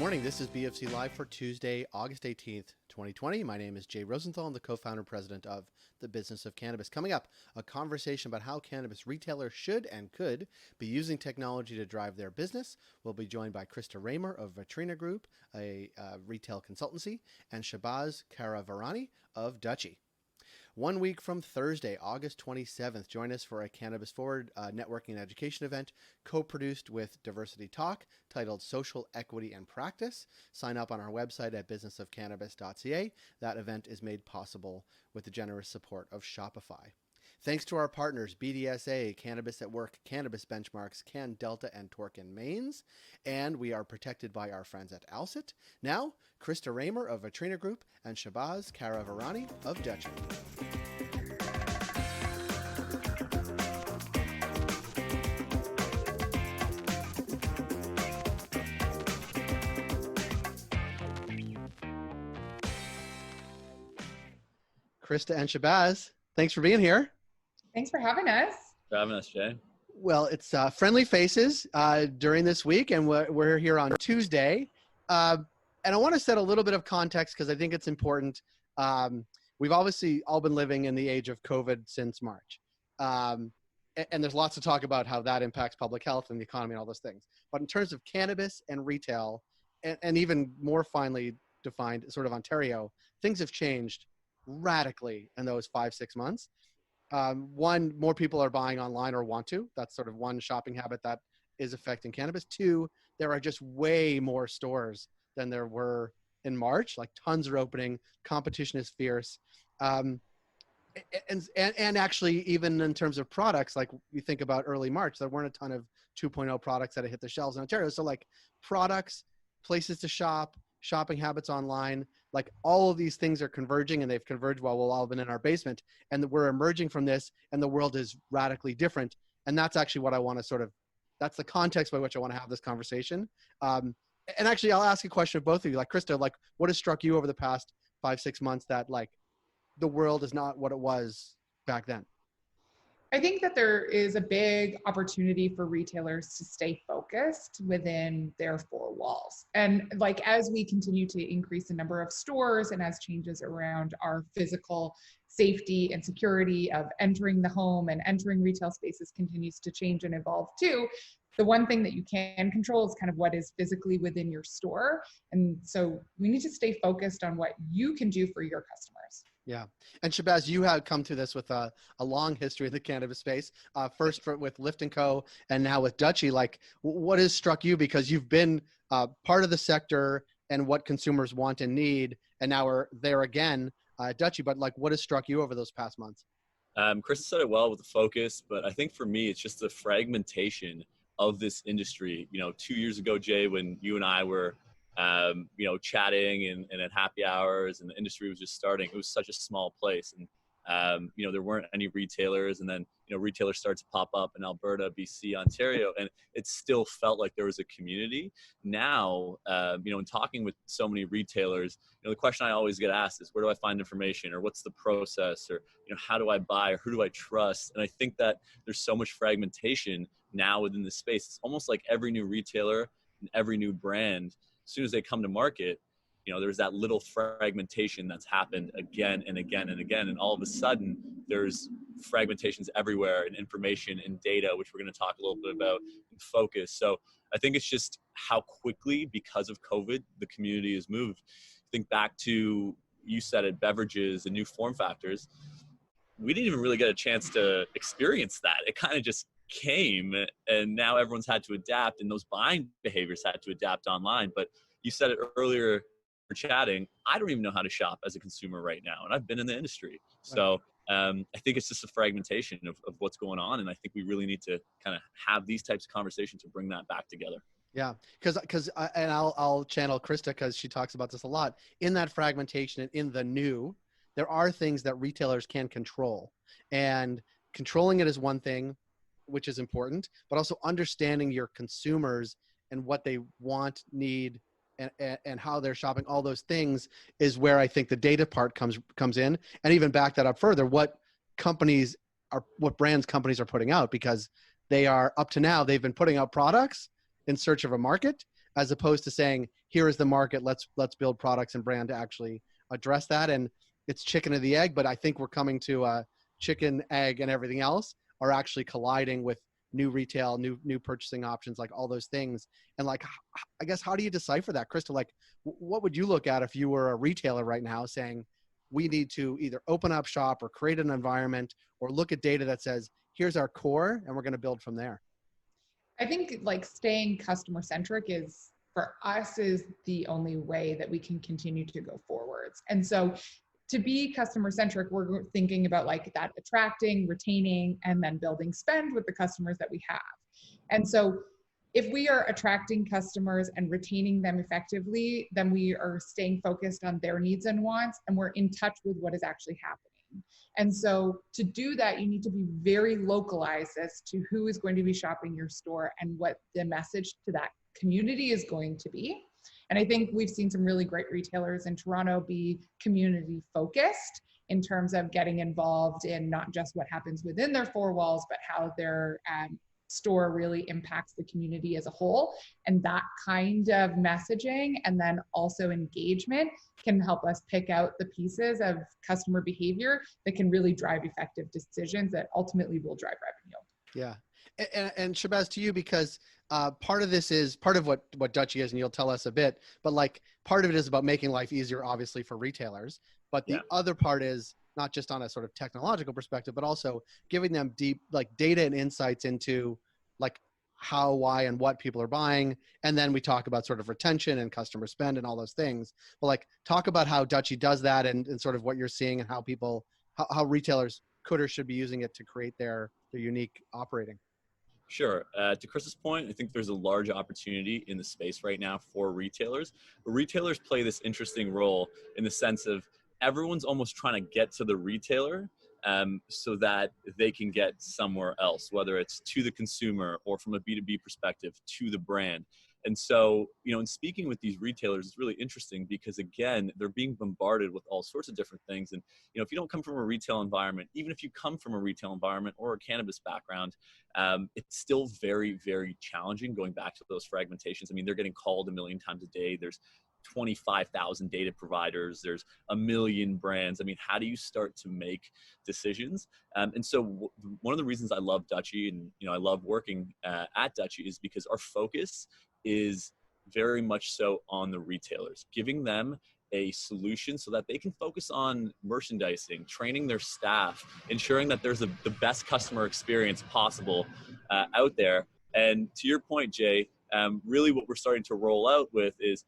morning. This is BFC Live for Tuesday, August 18th, 2020. My name is Jay Rosenthal. I'm the co-founder and president of the Business of Cannabis. Coming up, a conversation about how cannabis retailers should and could be using technology to drive their business. We'll be joined by Krista Raymer of Vitrina Group, a retail consultancy, and Shahbaz Kara-Virani of Dutchy. 1 week from Thursday, August 27th, join us for a Cannabis Forward networking and education event co-produced with Diversity Talk titled Social Equity and Practice. Sign up on our website at businessofcannabis.ca. That event is made possible with the generous support of Shopify. Thanks to our partners, BDSA, Cannabis at Work, Cannabis Benchmarks, Can Delta, and Torque and Mains. And we are protected by our friends at Alcit. Now, Krista Raymer of Vitrina Group and Shahbaz Kara-Virani of Dutchy. Krista and Shahbaz, thanks for being here. Thanks for having us. For having us, Jay. Well, it's friendly faces during this week, and we're here on Tuesday. And I want to set a little bit of context because I think it's important. We've obviously all been living in the age of COVID since March. And there's lots to talk about how that impacts public health and the economy and all those things. But in terms of cannabis and retail, and even more finely defined sort of Ontario, things have changed radically in those 5-6 months. One, more people are buying online or want to. That's sort of one shopping habit that is affecting cannabis. Two, there are just way more stores than there were in March. Like tons are opening. Competition is fierce. And actually, even in terms of products, like you think about early March, there weren't a ton of 2.0 products that had hit the shelves in Ontario. So like products, places to shop, shopping habits online, like all of these things are converging, and they've converged while we've all been in our basement, and we're emerging from this, and the world is radically different. And that's actually what I want to that's the context by which I want to have this conversation. And actually, I'll ask a question of both of you. Like Krista, like what has struck you over the past 5-6 months that like the world is not what it was back then? I think that there is a big opportunity for retailers to stay focused within their four walls. And like as we continue to increase the number of stores and as changes around our physical safety and security of entering the home and entering retail spaces continues to change and evolve too, the one thing that you can control is kind of what is physically within your store. And so we need to stay focused on what you can do for your customers. Yeah. And Shahbaz, you have come to this with a long history in the cannabis space, first with Lift & Co. and now with Dutchy. Like what has struck you, because you've been part of the sector and what consumers want and need, and now we're there again at Dutchy, but like what has struck you over those past months? Chris said it well with the focus, but I think for me, it's just the fragmentation of this industry. 2 years ago, Jay, when you and I were chatting and at happy hours and the industry was just starting, it was such a small place. And, there weren't any retailers, and then, retailers started to pop up in Alberta, BC, Ontario, and it still felt like there was a community. Now, in talking with so many retailers, the question I always get asked is, where do I find information, or what's the process, or, how do I buy, or who do I trust? And I think that there's so much fragmentation now within the space. It's almost like every new retailer and every new brand, as soon as they come to market, there's that little fragmentation that's happened again and again and again. And all of a sudden there's fragmentations everywhere in information and data, which we're going to talk a little bit about in focus. So I think it's just how quickly, because of COVID, the community has moved. Think back to, you said it, beverages and new form factors. We didn't even really get a chance to experience that. It kind of just came, and now everyone's had to adapt, and those buying behaviors had to adapt online. But you said it earlier, we're chatting, I don't even know how to shop as a consumer right now, and I've been in the industry. So I think it's just a fragmentation of what's going on, and I think we really need to kind of have these types of conversations to bring that back together. Yeah, because I'll channel Krista, because she talks about this a lot. In that fragmentation and in the new, there are things that retailers can control, and controlling it is one thing, which is important, but also understanding your consumers and what they want, need, and how they're shopping. All those things is where I think the data part comes in. And even back that up further, what brands companies are putting out, because they are, up to now, they've been putting out products in search of a market, as opposed to saying, here is the market, let's build products and brand to actually address that. And it's chicken or the egg, but I think we're coming to chicken, egg, and everything else are actually colliding with new retail, new purchasing options, like all those things. And like, I guess, how do you decipher that, Crystal? Like, what would you look at if you were a retailer right now saying, we need to either open up shop or create an environment or look at data that says, here's our core and we're going to build from there? I think like staying customer centric is, for us, is the only way that we can continue to go forwards. And so to be customer centric, we're thinking about like that attracting, retaining, and then building spend with the customers that we have. And so if we are attracting customers and retaining them effectively, then we are staying focused on their needs and wants, and we're in touch with what is actually happening. And so to do that, you need to be very localized as to who is going to be shopping your store and what the message to that community is going to be. And I think we've seen some really great retailers in Toronto be community focused in terms of getting involved in not just what happens within their four walls, but how their store really impacts the community as a whole. And that kind of messaging and then also engagement can help us pick out the pieces of customer behavior that can really drive effective decisions that ultimately will drive revenue. Yeah. And Shabazz, to you, because part of this is part of what Dutchy is, and you'll tell us a bit, but like part of it is about making life easier, obviously, for retailers. But the other part is not just on a sort of technological perspective, but also giving them deep like data and insights into like how, why, and what people are buying. And then we talk about sort of retention and customer spend and all those things. But like talk about how Dutchy does that and sort of what you're seeing and how people, how retailers could or should be using it to create their unique operating. Sure. To Chris's point, I think there's a large opportunity in the space right now for retailers. But retailers play this interesting role in the sense of everyone's almost trying to get to the retailer so that they can get somewhere else, whether it's to the consumer or from a B2B perspective to the brand. And so, in speaking with these retailers, it's really interesting because, again, they're being bombarded with all sorts of different things. And, if you don't come from a retail environment, even if you come from a retail environment or a cannabis background, it's still very, very challenging going back to those fragmentations. I mean, they're getting called a million times a day. There's 25,000 data providers. There's a million brands. I mean, how do you start to make decisions? And so one of the reasons I love Dutchy and, I love working at Dutchy is because our focus is very much so on the retailers, giving them a solution so that they can focus on merchandising, training their staff, ensuring that there's the best customer experience possible out there. And to your point, Jay, really what we're starting to roll out with is,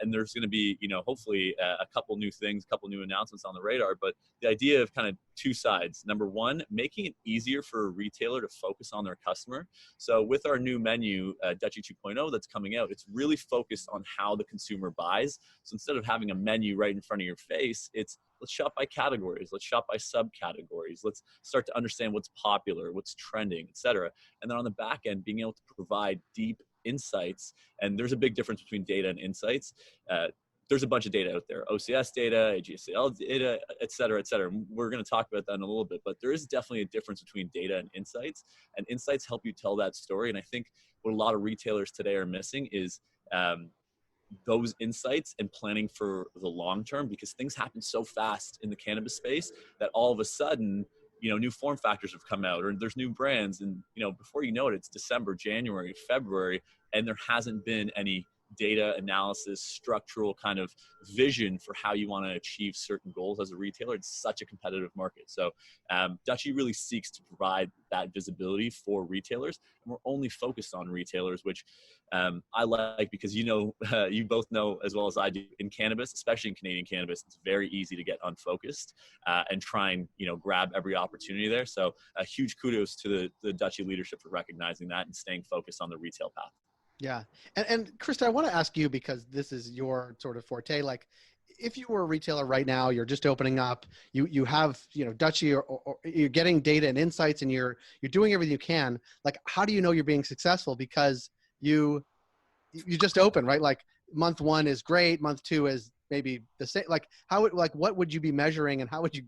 and there's going to be, hopefully a couple new things, a couple new announcements on the radar, but the idea of kind of two sides. Number one, making it easier for a retailer to focus on their customer. So with our new menu, Dutchy 2.0 that's coming out, it's really focused on how the consumer buys. So instead of having a menu right in front of your face, it's let's shop by categories, let's shop by subcategories, let's start to understand what's popular, what's trending, et cetera. And then on the back end, being able to provide deep insights. And there's a big difference between data and insights. There's a bunch of data out there, OCS data, AGSL data, et cetera, et cetera. We're going to talk about that in a little bit, but there is definitely a difference between data and insights help you tell that story. And I think what a lot of retailers today are missing is those insights and planning for the long term, because things happen so fast in the cannabis space that all of a sudden, new form factors have come out or there's new brands and, before you know it, it's December, January, February, and there hasn't been any data analysis, structural kind of vision for how you want to achieve certain goals as a retailer. It's such a competitive market. So Dutchy really seeks to provide that visibility for retailers. And we're only focused on retailers, which I like because, you both know as well as I do in cannabis, especially in Canadian cannabis, it's very easy to get unfocused and try and, grab every opportunity there. So a huge kudos to the Dutchy leadership for recognizing that and staying focused on the retail path. Yeah. And Krista, I want to ask you, because this is your sort of forte, like if you were a retailer right now, you're just opening up, you have, Dutchy or you're getting data and insights and you're doing everything you can, like, how do you know you're being successful? Because you just open, right? Like month one is great. Month two is maybe the same. Like what would you be measuring and how would you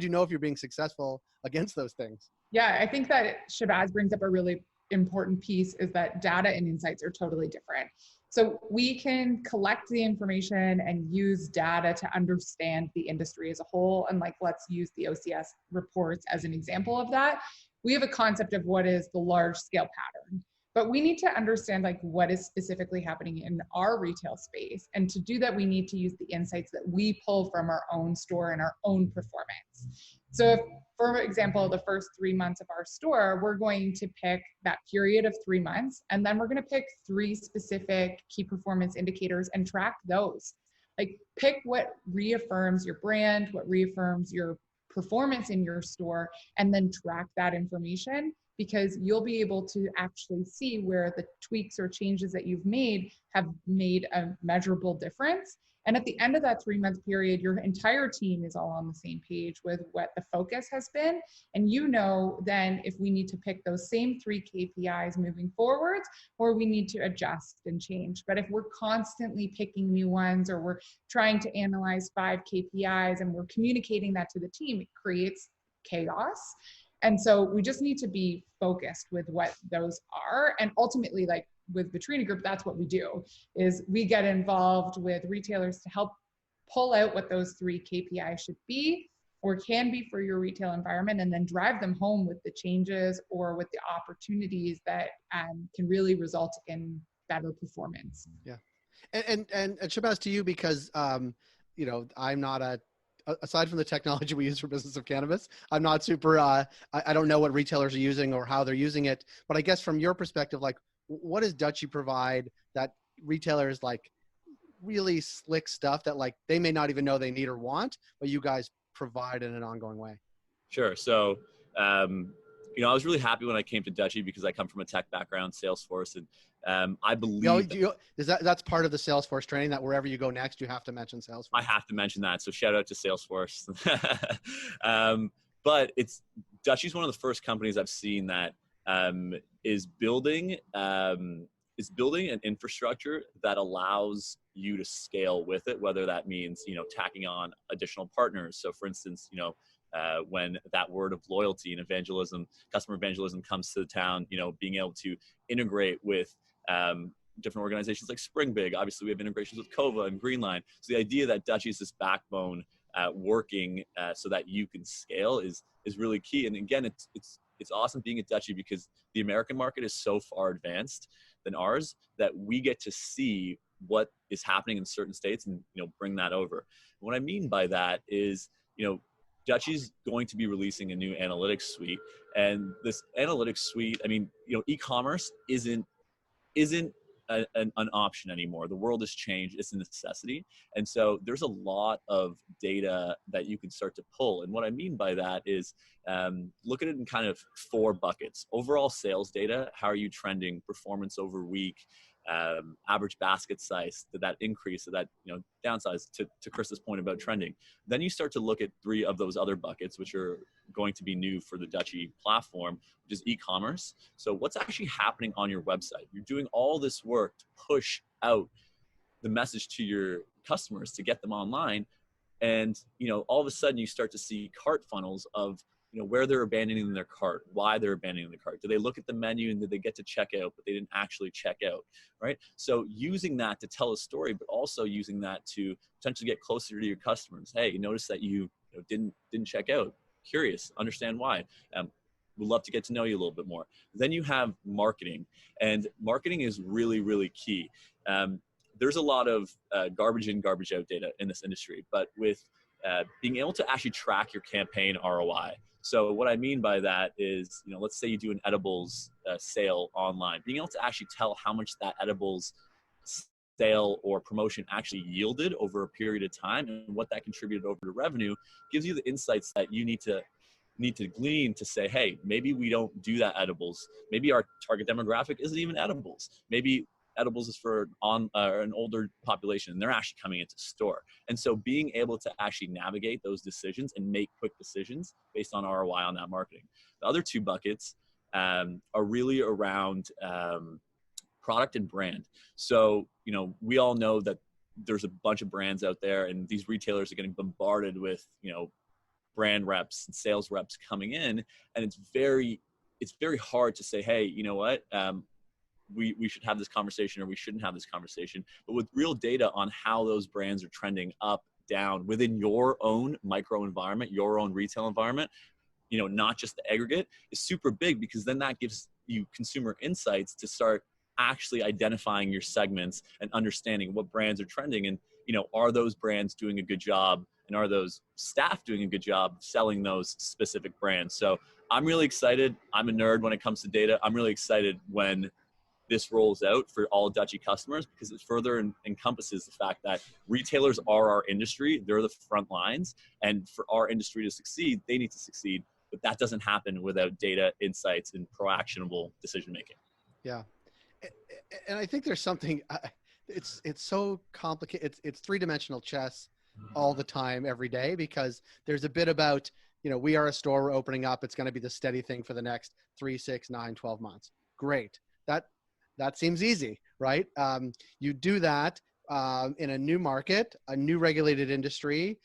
know if you're being successful against those things? Yeah, I think that Shabazz brings up a really important piece, is that data and insights are totally different. So we can collect the information and use data to understand the industry as a whole. And like, let's use the OCS reports as an example of that. We have a concept of what is the large scale pattern, but we need to understand like what is specifically happening in our retail space. And to do that, we need to use the insights that we pull from our own store and our own performance. So if, for example, the first 3 months of our store, we're going to pick that period of 3 months, and then we're going to pick 3 specific key performance indicators and track those. Like, pick what reaffirms your brand, what reaffirms your performance in your store, and then track that information, because you'll be able to actually see where the tweaks or changes that you've made have made a measurable difference. And at the end of that 3-month period, your entire team is all on the same page with what the focus has been. And you know then if we need to pick those same 3 KPIs moving forwards, or we need to adjust and change. But if we're constantly picking new ones, or we're trying to analyze 5 KPIs and we're communicating that to the team, it creates chaos. And so we just need to be focused with what those are. And ultimately, like with Vitrini Group, that's what we do, is we get involved with retailers to help pull out what those 3 KPIs should be or can be for your retail environment, and then drive them home with the changes or with the opportunities that can really result in better performance. Yeah. And Shabazz, to you, because, you know, I'm not aside from the technology we use for Business of Cannabis, I'm not super, I don't know what retailers are using or how they're using it, but I guess from your perspective, like, what does Dutchy provide that retailers like really slick stuff that like they may not even know they need or want, but you guys provide in an ongoing way? Sure. So, you know, I was really happy when I came to Dutchy because I come from a tech background, Salesforce, and I believe that's part of the Salesforce training, that wherever you go next, you have to mention Salesforce. I have to mention that. So shout out to Salesforce. But Dutchy's one of the first companies I've seen that is building an infrastructure that allows you to scale with it, whether that means, you know, tacking on additional partners. So for instance, you know, when that word of loyalty and evangelism, customer evangelism comes to the town, you know, being able to integrate with different organizations like Spring Big. Obviously, we have integrations with Kova and Greenline. So the idea that Dutchy is this backbone working so that you can scale is really key. And again, it's awesome being at Dutchy because the American market is so far advanced than ours that we get to see what is happening in certain states and, you know, bring that over. And what I mean by that is, you know, Dutchy's going to be releasing a new analytics suite, and this analytics suite, I mean, you know, e-commerce isn't an option anymore. The world has changed. It's a necessity. And so there's a lot of data that you can start to pull. And what I mean by that is look at it in kind of 4 buckets. Overall sales data, how are you trending, performance over week, average basket size, did that increase, did that, you know, downsize, to Chris's point about trending. Then you start to look at 3 of those other buckets, which are going to be new for the Dutchy platform, which is e-commerce. So what's actually happening on your website? You're doing all this work to push out the message to your customers to get them online. And, you know, all of a sudden you start to see cart funnels of, you know, where they're abandoning their cart, why they're abandoning the cart. Do they look at the menu and did they get to check out, but they didn't actually check out, right? So using that to tell a story, but also using that to potentially get closer to your customers. Hey, you notice that you know, didn't check out. Curious, understand why. Would love to get to know you a little bit more. Then you have marketing, and marketing is really, really key. There's a lot of garbage in, garbage out data in this industry, but with being able to actually track your campaign ROI. So what I mean by that is, you know, let's say you do an edibles sale online, being able to actually tell how much that edibles sale or promotion actually yielded over a period of time and what that contributed over to revenue gives you the insights that you need to glean to say, hey, maybe we don't do that edibles. Maybe our target demographic isn't even edibles. Maybe edibles is for an older population and they're actually coming into store. And so being able to actually navigate those decisions and make quick decisions based on ROI on that marketing. The other 2 buckets are really around product and brand. So, you know, we all know that there's a bunch of brands out there and these retailers are getting bombarded with, you know, brand reps and sales reps coming in. And it's very hard to say, hey, you know what? we should have this conversation or we shouldn't have this conversation, but with real data on how those brands are trending up, down within your own micro environment, your own retail environment, not just the aggregate, is super big, because then that gives you consumer insights to start actually identifying your segments and understanding what brands are trending. And, are those brands doing a good job, and are those staff doing a good job selling those specific brands? So I'm really excited. I'm a nerd when it comes to data. I'm really excited when this rolls out for all Dutchy customers, because it further encompasses the fact that retailers are our industry. They're the front lines. And for our industry to succeed, they need to succeed. But that doesn't happen without data, insights, and proactionable decision-making. Yeah. And I think there's something, it's so complicated. It's three-dimensional chess all the time, every day, because there's a bit about, we are a store, we're opening up. It's going to be the steady thing for the next 3, 6, 9, 12 months. Great. That seems easy, right? You do that in a new market, a new regulated industry,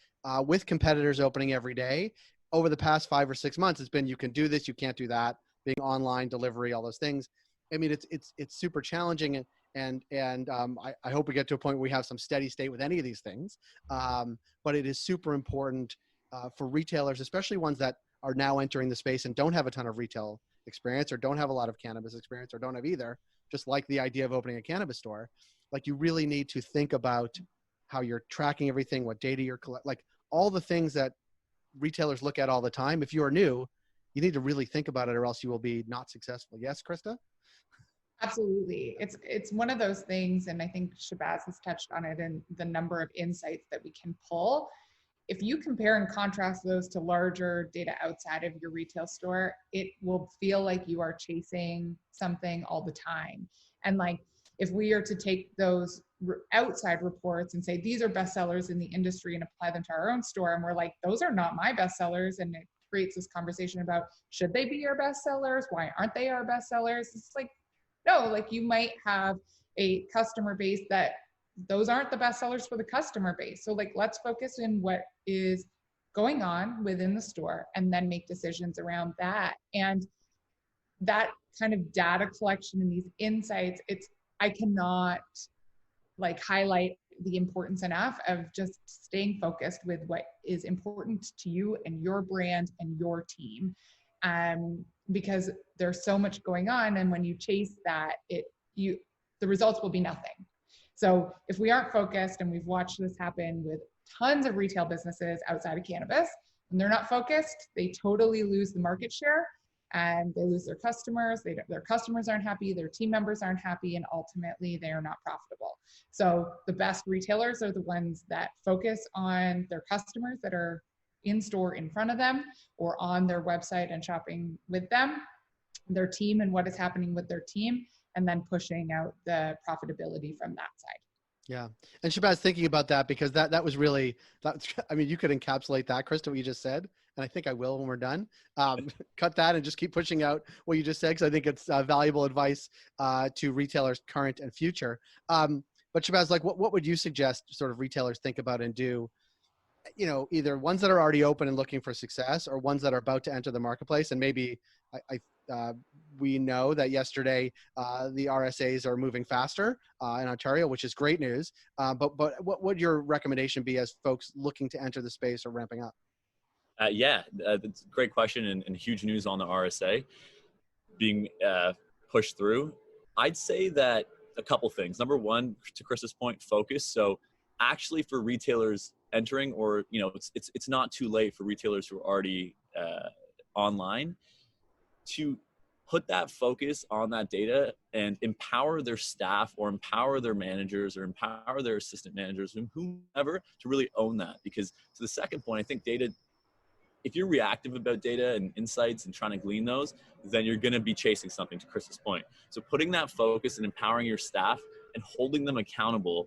with competitors opening every day. Over the past 5 or 6 months, it's been, you can do this, you can't do that, being online, delivery, all those things. I mean, it's super challenging, and I hope we get to a point where we have some steady state with any of these things. But it is super important for retailers, especially ones that are now entering the space and don't have a ton of retail experience, or don't have a lot of cannabis experience, or don't have either, just like the idea of opening a cannabis store. Like, you really need to think about how you're tracking everything, what data you're collecting, like all the things that retailers look at all the time. If you are new, you need to really think about it, or else you will be not successful. Yes, Krista? Absolutely. It's one of those things, and I think Shabazz has touched on it, and the number of insights that we can pull. If you compare and contrast those to larger data outside of your retail store, it will feel like you are chasing something all the time. And like, if we are to take those outside reports and say, these are bestsellers in the industry, and apply them to our own store, and we're like, those are not my bestsellers, and it creates this conversation about, should they be our bestsellers? Why aren't they our bestsellers? It's like, no, like, you might have a customer base that those aren't the best sellers for the customer base. So like, let's focus in what is going on within the store, and then make decisions around that. And that kind of data collection and these insights, I cannot like highlight the importance enough of just staying focused with what is important to you and your brand and your team. Because there's so much going on, and when you chase that, the results will be nothing. So if we aren't focused, and we've watched this happen with tons of retail businesses outside of cannabis, when they're not focused, they totally lose the market share, and they lose their customers. Their customers aren't happy, their team members aren't happy, and ultimately they are not profitable. So the best retailers are the ones that focus on their customers that are in store in front of them, or on their website and shopping with them, their team and what is happening with their team, and then pushing out the profitability from that side. Yeah. And Shabazz, thinking about that, because that was really, I mean, you could encapsulate that, Krista, what you just said. And I think I will when we're done. Cut that and just keep pushing out what you just said, because I think it's valuable advice to retailers current and future. But Shabazz, like, what would you suggest sort of retailers think about and do, either ones that are already open and looking for success, or ones that are about to enter the marketplace? And maybe we know that yesterday the RSAs are moving faster in Ontario, which is great news. But what would your recommendation be as folks looking to enter the space or ramping up? That's a great question, and huge news on the RSA being pushed through. I'd say that a couple things. Number one, to Chris's point, focus. So actually, for retailers entering, or it's not too late for retailers who are already online, to put that focus on that data and empower their staff, or empower their managers, or empower their assistant managers, whomever, to really own that. Because to the second point, I think data, if you're reactive about data and insights and trying to glean those, then you're going to be chasing something, to Chris's point. So putting that focus and empowering your staff and holding them accountable,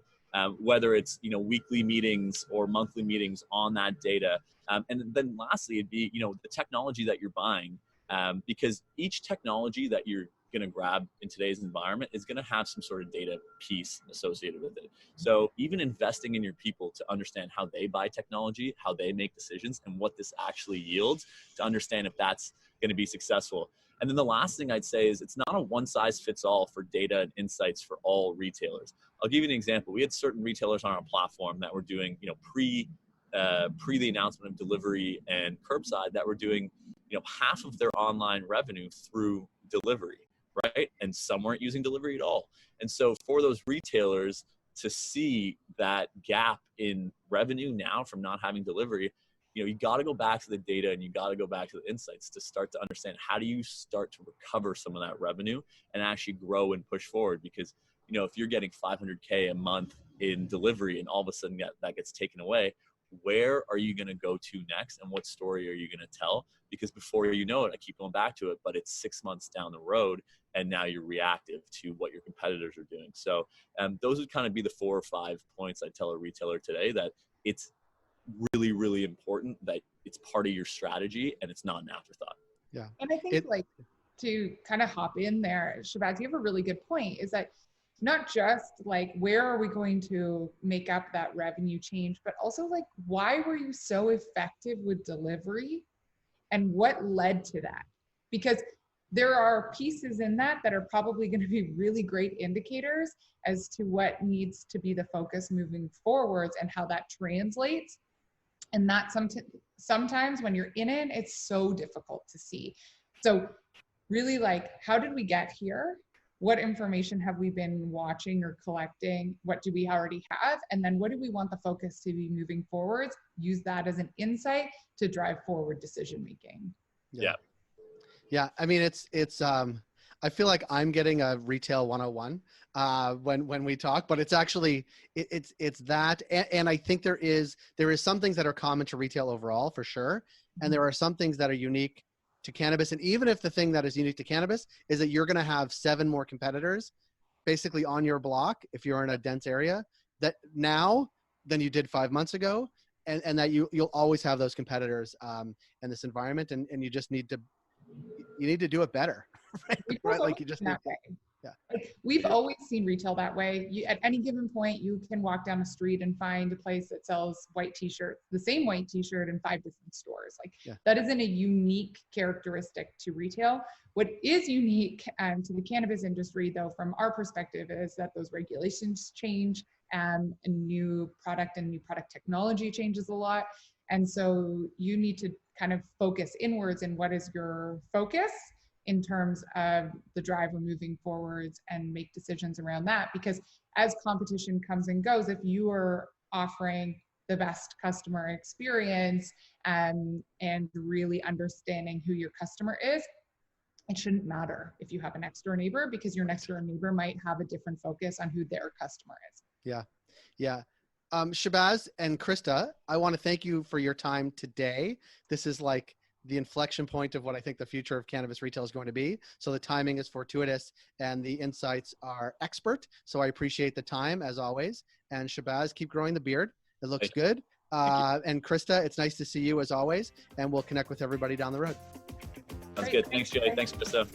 whether it's weekly meetings or monthly meetings on that data. And then lastly, it'd be the technology that you're buying, because each technology that you're going to grab in today's environment is going to have some sort of data piece associated with it. So even investing in your people to understand how they buy technology, how they make decisions, and what this actually yields, to understand if that's going to be successful. And then the last thing I'd say is it's not a one size fits all for data and insights for all retailers. I'll give you an example. We had certain retailers on our platform that were doing, pre the announcement of delivery and curbside, that were doing, half of their online revenue through delivery, right? And some weren't using delivery at all. And so for those retailers to see that gap in revenue now from not having delivery, you got to go back to the data and you got to go back to the insights to start to understand how do you start to recover some of that revenue and actually grow and push forward. Because, if you're getting 500K a month in delivery and all of a sudden that gets taken away, where are you going to go to next and what story are you going to tell? Because before you know it, I keep going back to it, but it's 6 months down the road and now you're reactive to what your competitors are doing. So those would kind of be the 4 or 5 points I'd tell a retailer today, that it's really, really important that it's part of your strategy and it's not an afterthought. Yeah. And I think to kind of hop in there, Shabazz, you have a really good point, is that not just where are we going to make up that revenue change, but also why were you so effective with delivery and what led to that? Because there are pieces in that are probably going to be really great indicators as to what needs to be the focus moving forwards and how that translates. And that sometimes when you're in it, it's so difficult to see. So really how did we get here? What information have we been watching or collecting? What do we already have? And then what do we want the focus to be moving forwards? Use that as an insight to drive forward decision-making. Yeah. Yeah. I mean, it's I feel like I'm getting a retail 101 when we talk, but it's actually, it's that. And I think there is some things that are common to retail overall for sure. And there are some things that are unique to cannabis. And even if the thing that is unique to cannabis is that you're going to have 7 more competitors basically on your block, if you're in a dense area, that now than you did 5 months ago. And that you'll always have those competitors in this environment. And you just need to do it better. Right? Like you just need, yeah. We've always seen retail that way. At any given point, you can walk down the street and find a place that sells white t-shirts, the same white t-shirt in 5 different stores. That isn't a unique characteristic to retail. What is unique to the cannabis industry, though, from our perspective, is that those regulations change, and a new product technology changes a lot. And so you need to kind of focus inwards in what is your focus in terms of the driver moving forwards and make decisions around that. Because as competition comes and goes, if you are offering the best customer experience and really understanding who your customer is, it shouldn't matter if you have a next door neighbor, because your next door neighbor might have a different focus on who their customer is. Yeah. Yeah. Shabazz and Krista, I want to thank you for your time today. This is the inflection point of what I think the future of cannabis retail is going to be. So the timing is fortuitous and the insights are expert. So I appreciate the time as always. And Shabazz, keep growing the beard. It looks good. And Krista, it's nice to see you as always. And we'll connect with everybody down the road. Sounds good. Thanks, Jay. Thanks, Krista.